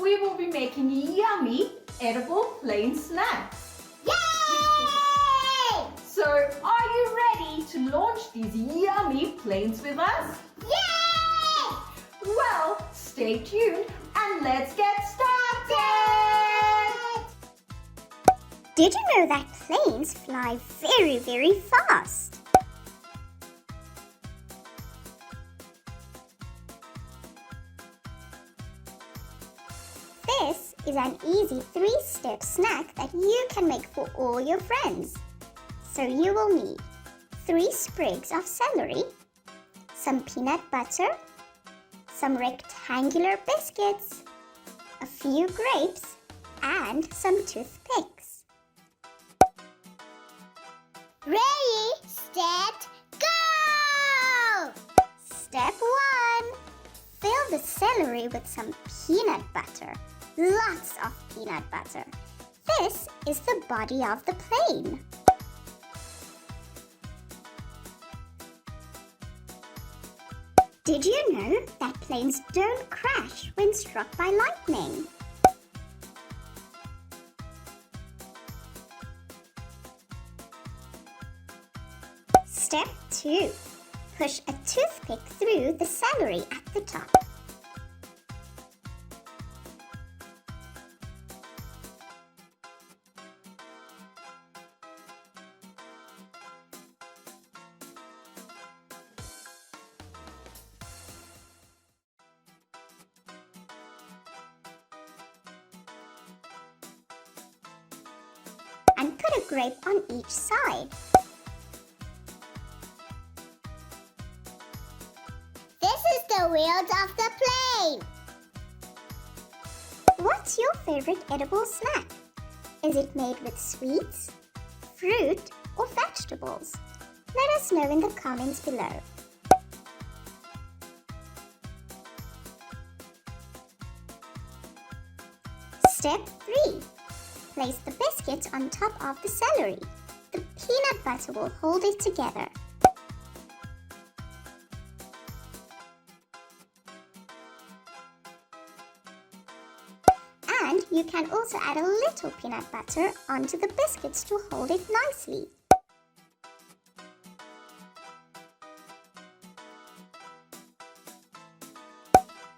we will be making yummy edible plain snacks. Yay! So, are you ready to launch these yummy planes with us? Yay! Well, stay tuned and let's get started! Did you know that planes fly very, very fast? This is an easy 3-step snack that you can make for all your friends. So you will need 3 sprigs of celery, some peanut butter, some rectangular biscuits, a few grapes, and some toothpicks. Ready, set, go! Step 1. Fill the celery with some peanut butter. Lots of peanut butter. This is the body of the plane. Did you know that planes don't crash when struck by lightning? Step 2. Push a toothpick through the celery at the top. And put a grape on each side. This is the wheels of the plane. What's your favorite edible snack? Is it made with sweets, fruit, or vegetables? Let us know in the comments below. Step 3. Place the biscuits on top of the celery. The peanut butter will hold it together. And you can also add a little peanut butter onto the biscuits to hold it nicely.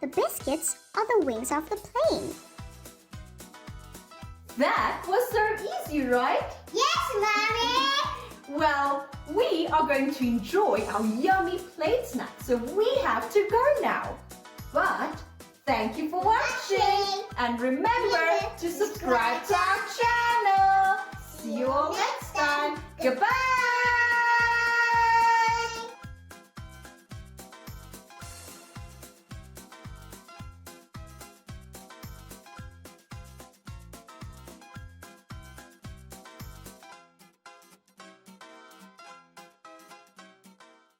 The biscuits are the wings of the plane. That was so easy, right? Yes, Mommy! Well, we are going to enjoy our yummy plane snack, so we have to go now. But thank you for watching, and remember to subscribe to our channel.